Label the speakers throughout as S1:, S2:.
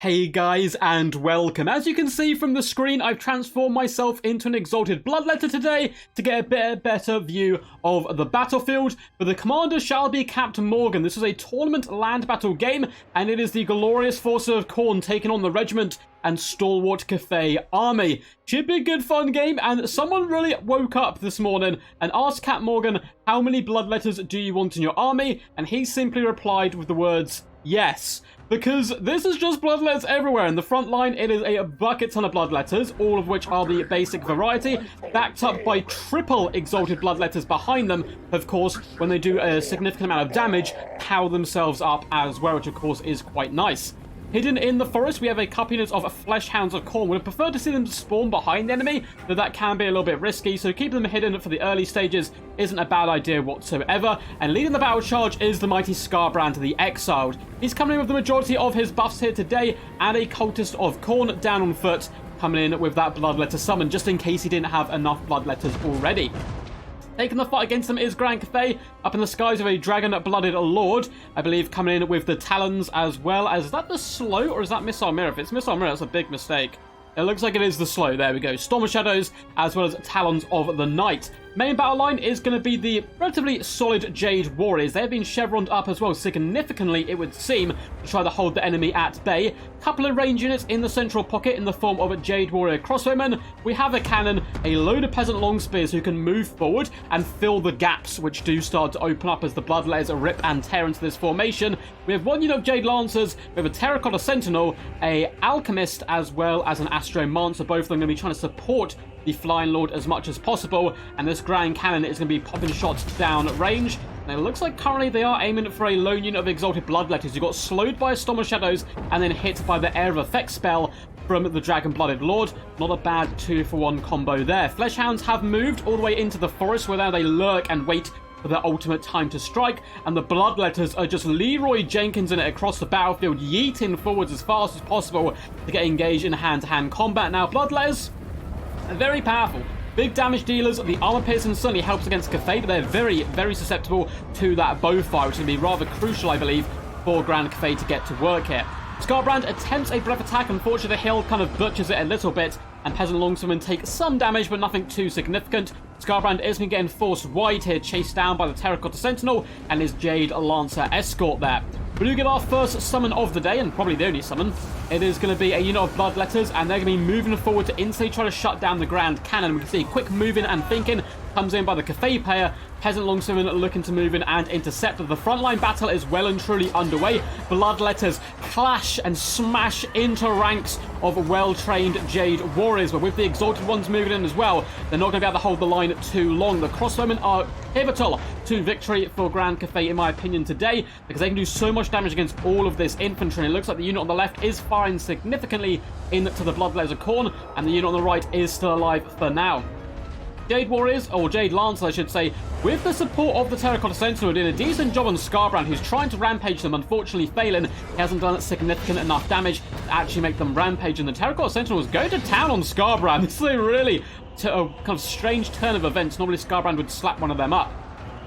S1: Hey guys, and welcome. As you can see from the screen, I've transformed myself into an exalted bloodletter today to get a better view of the battlefield. But the commander shall be Captain Morgan. This is a tournament land battle game, and it is the glorious forces of Khorne taking on the regiment and stalwart Cathay army. Should be a good fun game, and someone really woke up this morning and asked Cap Morgan, how many bloodletters do you want in your army? And he simply replied with the words, yes. Because this is just bloodletters everywhere. In the front line, it is a bucket ton of bloodletters, all of which are the basic variety, backed up by triple exalted bloodletters behind them. Of course, when they do a significant amount of damage, power themselves up as well, which of course is quite nice. Hidden in the forest, we have a couple units of flesh hounds of Khorne. Would have preferred to see them spawn behind the enemy, but that can be a little bit risky, so keeping them hidden for the early stages isn't a bad idea whatsoever. And leading the battle charge is the mighty Scarbrand, the Exiled. He's coming in with the majority of his buffs here today, and a cultist of Khorne down on foot, coming in with that bloodletter summon, just in case he didn't have enough bloodletters already. Taking the fight against them is Grand Cathay, up in the skies of a dragon-blooded lord. I believe coming in with the talons as well as... Is that the slow or is that missile mirror? If it's missile mirror, that's a big mistake. It looks like it is the slow. There we go. Storm of Shadows as well as Talons of the Night. Main battle line is going to be the relatively solid Jade Warriors. They have been chevroned up as well significantly, it would seem, to try to hold the enemy at bay. Couple of range units in the central pocket in the form of a Jade Warrior crossbowman. We have a cannon, a load of peasant long spears who can move forward and fill the gaps which do start to open up as the bloodletters rip and tear into this formation. We have one unit of Jade Lancers, we have a Terracotta Sentinel, a Alchemist as well as an Astromancer. Both of them going to be trying to support the Flying Lord as much as possible, and this Grand Cannon is going to be popping shots down range. And it looks like currently they are aiming for a lone unit of exalted bloodletters who got slowed by a Storm of Shadows and then hit by the Air of Effect spell from the Dragon-Blooded Lord. Not a bad 2-for-1 combo there. Fleshhounds have moved all the way into the forest where now they lurk and wait for their ultimate time to strike, and the bloodletters are just Leroy Jenkins in it across the battlefield, yeeting forwards as fast as possible to get engaged in hand-to-hand combat. Now, bloodletters are very powerful. Big damage dealers. The armor piercing certainly helps against Cathay, but they're very, very susceptible to that bow fire, which is going to be rather crucial, I believe, for Grand Cathay to get to work here. Scarbrand attempts a breath attack. Unfortunately, the hill kind of butchers it a little bit, and Peasant Longswordmen take some damage, but nothing too significant. Scarbrand is getting forced wide here, chased down by the Terracotta Sentinel and his Jade Lancer escort there. We do get our first summon of the day, and probably the only summon. It is going to be a unit of bloodletters, and they're going to be moving forward to instantly try to shut down the Grand Cannon. We can see quick moving and thinking comes in by the Cathay player. Peasant Longswordmen looking to move in and intercept. The frontline battle is well and truly underway. Bloodletters clash and smash into ranks of well-trained Jade Warriors, but with the exalted ones moving in as well, they're not going to be able to hold the line too long. The crossbowmen are pivotal to victory for Grand Cathay, in my opinion, today, because they can do so much damage against all of this infantry. And it looks like the unit on the left is firing significantly into the bloodletters of Khorne, and the unit on the right is still alive for now. Jade Warriors, or Jade Lancers I should say, with the support of the Terracotta Sentinel, did a decent job on Scarbrand, who's trying to rampage them, unfortunately failing. He hasn't done significant enough damage to actually make them rampage, and the Terracotta Sentinel is going to town on Scarbrand. This is a really kind of strange turn of events. Normally Scarbrand would slap one of them up.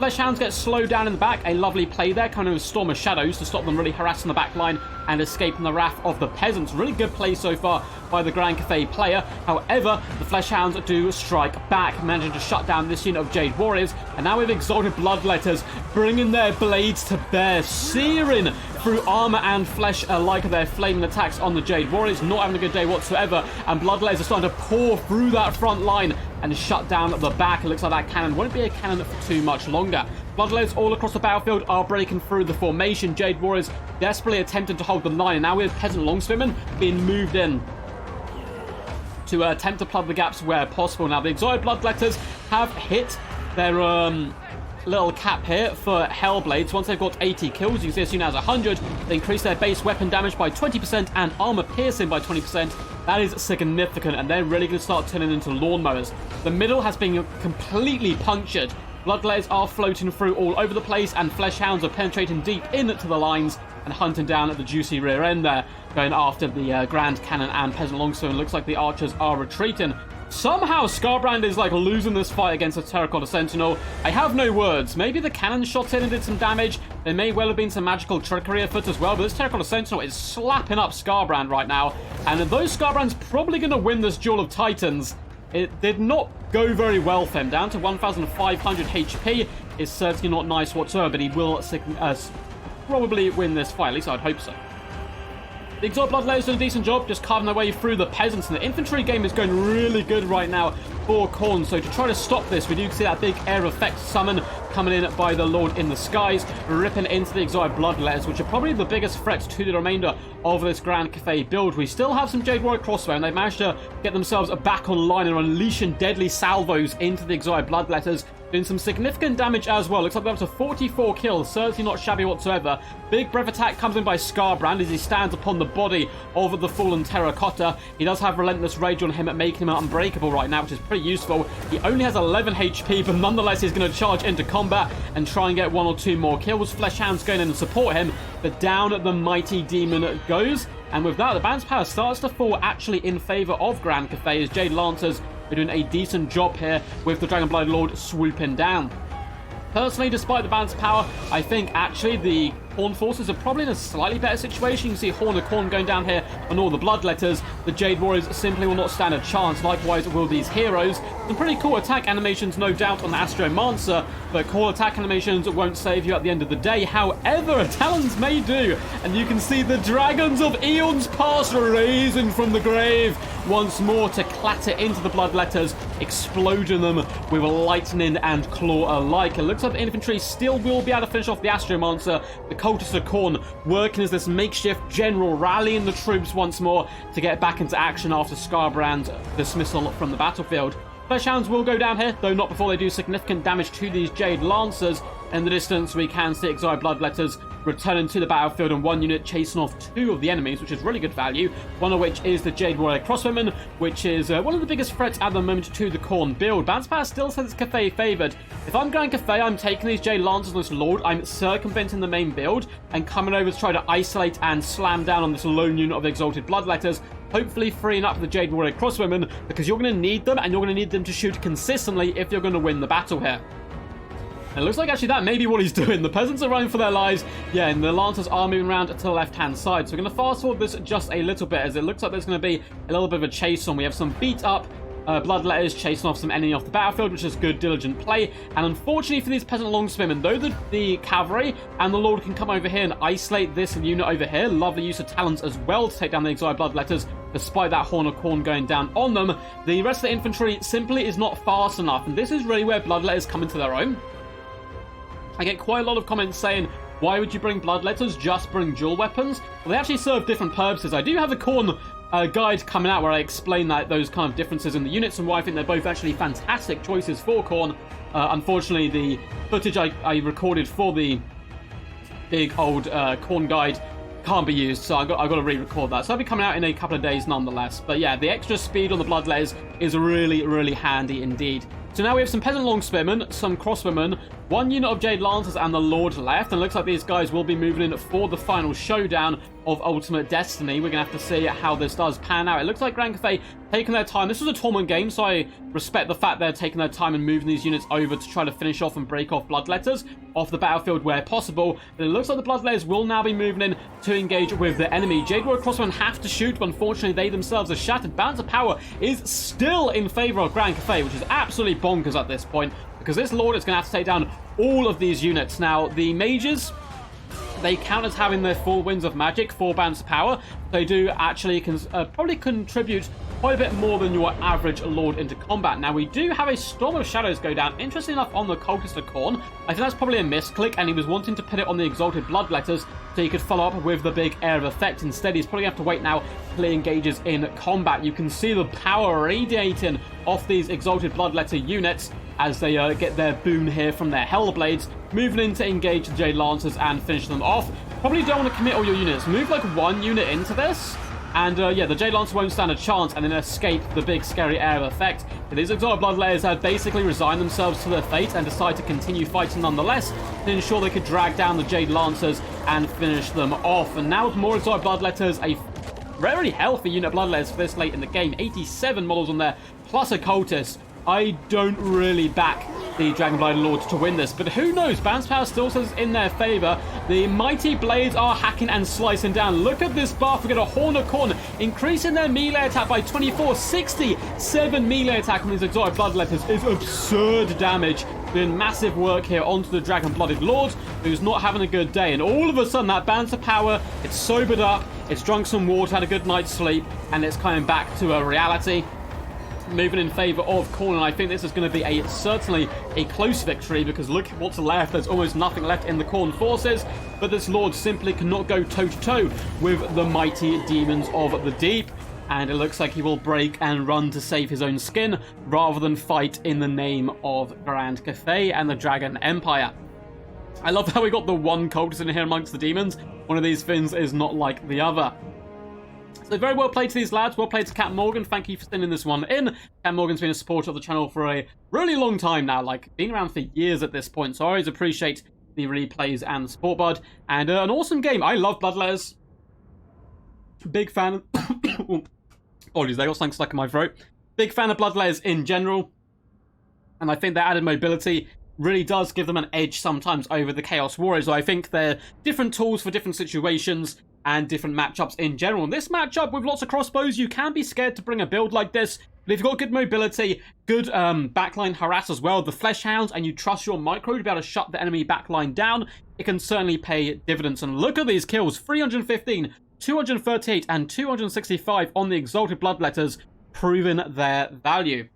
S1: Fleshhounds get slowed down in the back. A lovely play there, coming in with Storm of Shadows to stop them really harassing the back line and escaping the wrath of the peasants. Really good play so far by the Grand Cathay player. However, the Fleshhounds do strike back, managing to shut down this unit of Jade Warriors. And now with exalted bloodletters bringing their blades to bear, searing through armor and flesh alike, their flaming attacks on the Jade Warriors. Not having a good day whatsoever, and bloodletters are starting to pour through that front line and shut down the back. It looks like that cannon won't be a cannon for too much longer. Bloodletters all across the battlefield are breaking through the formation. Jade Warriors desperately attempting to hold the line, and now we have Peasant Longswordmen being moved in to attempt to plug the gaps where possible. Now, the exotic bloodletters have hit their little cap here for Hellblades. Once they've got 80 kills, you can see this unit has 100. They increase their base weapon damage by 20% and armor piercing by 20%. That is significant, and they're really going to start turning into lawnmowers. The middle has been completely punctured. Bloodletters are floating through all over the place, and Fleshhounds are penetrating deep into the lines and hunting down at the juicy rear end there, going after the Grand Cannon and Peasant Longsword. Looks like the archers are retreating. Somehow Scarbrand is like losing this fight against a Terracotta Sentinel. I have no words. Maybe the cannon shot in and did some damage. There may well have been some magical trickery afoot as well, but this Terracotta Sentinel is slapping up Scarbrand right now. And though Scarbrand's probably going to win this Duel of Titans, it did not go very well for him. Down to 1,500 HP is certainly not nice whatsoever, but he will probably win this fight. At least I'd hope so. The Exotic Bloodletters did a decent job just carving their way through the peasants, and the infantry game is going really good right now for Khorne. So to try to stop this, we do see that big air effect summon coming in by the Lord in the Skies, ripping into the Exotic Bloodletters, which are probably the biggest threats to the remainder of this Grand Cathay build. We still have some Jade Warrior Crossbow, and they've managed to get themselves back online and unleashing deadly salvos into the Exotic Bloodletters, doing some significant damage as well. Looks like they're up to 44 kills, certainly not shabby whatsoever. Big breath attack comes in by Scarbrand as he stands upon the body of the fallen Terracotta. He does have Relentless Rage on him, making him unbreakable right now, which is pretty useful. He only has 11 HP, but nonetheless he's going to charge into combat and try and get 1 or 2 more kills. Fleshhound's going in and support him, but down the mighty demon goes. And with that, the balance power starts to fall actually in favor of Grand Cathay as Jade Lancers are doing a decent job here with the Dragonblight Lord swooping down. Personally, despite the balance power, I think actually the Khorne forces are probably in a slightly better situation. You can see Khorne going down here on all the Bloodletters. The Jade Warriors simply will not stand a chance. Likewise will these heroes. Some pretty cool attack animations, no doubt, on the Astromancer, but cool attack animations won't save you at the end of the day. However, Talons may do, and you can see the Dragons of Eons Past raising from the grave once more to clatter into the Bloodletters, exploding them with lightning and claw alike. It looks like the infantry still will be able to finish off the Astromancer. The cultists of Khorne working as this makeshift general, rallying the troops once more to get back into action after Scarbrand's dismissal from the battlefield. Fleshhounds will go down here, though not before they do significant damage to these Jade Lancers. In the distance, we can see Exotic Bloodletters returning to the battlefield, and one unit chasing off 2 of the enemies, which is really good value. One of which is the Jade Warrior Crossbowman, which is one of the biggest threats at the moment to the Khorne build. Balance Power still says it's Cathay favoured. If I'm going Cathay, I'm taking these Jade Lancers on this Lord. I'm circumventing the main build and coming over to try to isolate and slam down on this lone unit of Exalted Bloodletters, hopefully freeing up the Jade Warrior Crossbowmen, because you're going to need them, and you're going to need them to shoot consistently if you're going to win the battle here. It looks like actually that may be what he's doing. The peasants are running for their lives. Yeah, and the Lancers are moving around to the left-hand side. So we're going to fast forward this just a little bit, as it looks like there's going to be a little bit of a chase on. We have some beat-up Bloodletters chasing off some enemy off the battlefield, which is good, diligent play. And unfortunately for these peasant longspearmen, though the cavalry and the Lord can come over here and isolate this unit over here, lovely use of talents as well to take down the Exiled Bloodletters, despite that Horn of Khorne going down on them, the rest of the infantry simply is not fast enough. And this is really where Bloodletters come into their own. I get quite a lot of comments saying, why would you bring Bloodletters? Just bring dual weapons. Well, they actually serve different purposes. I do have a Khorne guide coming out where I explain those kind of differences in the units and why I think they're both actually fantastic choices for Khorne. Unfortunately, the footage I recorded for the big old Khorne guide can't be used, so I've got to re-record that. So that'll be coming out in a couple of days nonetheless. But yeah, the extra speed on the Bloodletters is really, really handy indeed. So now we have some Peasant Longspearmen, some Crossbowmen, one unit of Jade Lancers and the Lord left, and it looks like these guys will be moving in for the final showdown of Ultimate Destiny. We're going to have to see how this does pan out. It looks like Grand Cathay taking their time. This was a tournament game, so I respect the fact they're taking their time and moving these units over to try to finish off and break off Bloodletters off the battlefield where possible. But it looks like the Bloodletters will now be moving in to engage with the enemy. Jade Warrior Crossbowmen have to shoot, but unfortunately they themselves are shattered. Balance of power is still in favor of Grand Cathay, which is absolutely bonkers at this point, because this Lord is going to have to take down all of these units. Now, the mages, they count as having their 4 winds of magic, 4 bands of power. They do actually probably contribute quite a bit more than your average Lord into combat. Now, we do have a Storm of Shadows go down, interesting enough, on the Cultist of Khorne. I think that's probably a misclick, and he was wanting to put it on the Exalted Bloodletters so he could follow up with the big Air of Effect. Instead, he's probably going to have to wait now till he engages in combat. You can see the power radiating off these Exalted Bloodletter units as they get their boon here from their Hellblades, moving in to engage the Jade Lancers and finish them off. Probably don't want to commit all your units. Move like 1 unit into this, and yeah, the Jade Lancer won't stand a chance, and then escape the big scary Air of Effect. But these Exalted Bloodletters have basically resigned themselves to their fate and decide to continue fighting nonetheless to ensure they could drag down the Jade Lancers and finish them off. And now with more Exalted Bloodletters, a very healthy unit of Bloodletters for this late in the game. 87 models on there, plus a cultist. I don't really back the Dragonblind Lord to win this, but who knows? Balance power still says in their favor. The mighty blades are hacking and slicing down. Look at this buff. We get a Horn of Khorne, increasing their melee attack by 24. 67 melee attack on these exotic Bloodletters is absurd damage. Doing massive work here onto the Dragon-Blooded Lord, who's not having a good day. And all of a sudden, that balance of power, it's sobered up, it's drunk some water, had a good night's sleep, and it's coming back to a reality. Moving in favor of Khorne, and I think this is going to be certainly a close victory, because look at what's left. There's almost nothing left in the Khorne forces, but this Lord simply cannot go toe-to-toe with the mighty demons of the deep, and it looks like he will break and run to save his own skin rather than fight in the name of Grand Cathay and the Dragon Empire. I love how we got the one cultist in here amongst the demons. One of these fins is not like the other. So very well played to these lads. Well played to Cat Morgan. Thank you for sending this one in. Cat Morgan's been a supporter of the channel for a really long time now, like been around for years at this point. So I always appreciate the replays and the support, bud. And an awesome game. I love Bloodletters. Big fan. Apologies, I got something stuck in my throat. Big fan of Bloodletters in general. And I think their added mobility really does give them an edge sometimes over the Chaos Warriors. So I think they're different tools for different situations and different matchups in general. In this matchup with lots of crossbows, you can be scared to bring a build like this, but if you've got good mobility, good backline harass as well, the Flesh Hounds, and you trust your micro to be able to shut the enemy backline down, it can certainly pay dividends. And look at these kills, 315, 238, and 265 on the Exalted Bloodletters, proving their value.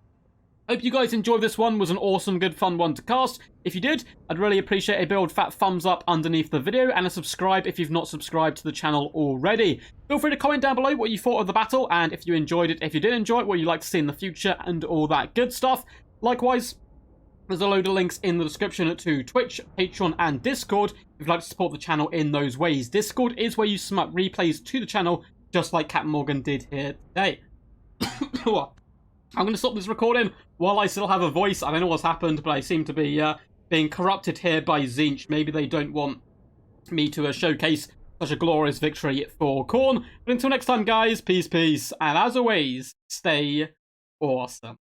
S1: Hope you guys enjoyed this one. It was an awesome, good, fun one to cast. If you did, I'd really appreciate a big old fat thumbs up underneath the video and a subscribe if you've not subscribed to the channel already. Feel free to comment down below what you thought of the battle and if you enjoyed it, if you did enjoy it, what you'd like to see in the future and all that good stuff. Likewise, there's a load of links in the description to Twitch, Patreon, and Discord if you'd like to support the channel in those ways. Discord is where you submit replays to the channel, just like Captain Morgan did here today. I'm going to stop this recording while I still have a voice. I don't know what's happened, but I seem to be being corrupted here by Tzeentch. Maybe they don't want me to showcase such a glorious victory for Khorne. But until next time, guys, peace, peace. And as always, stay awesome.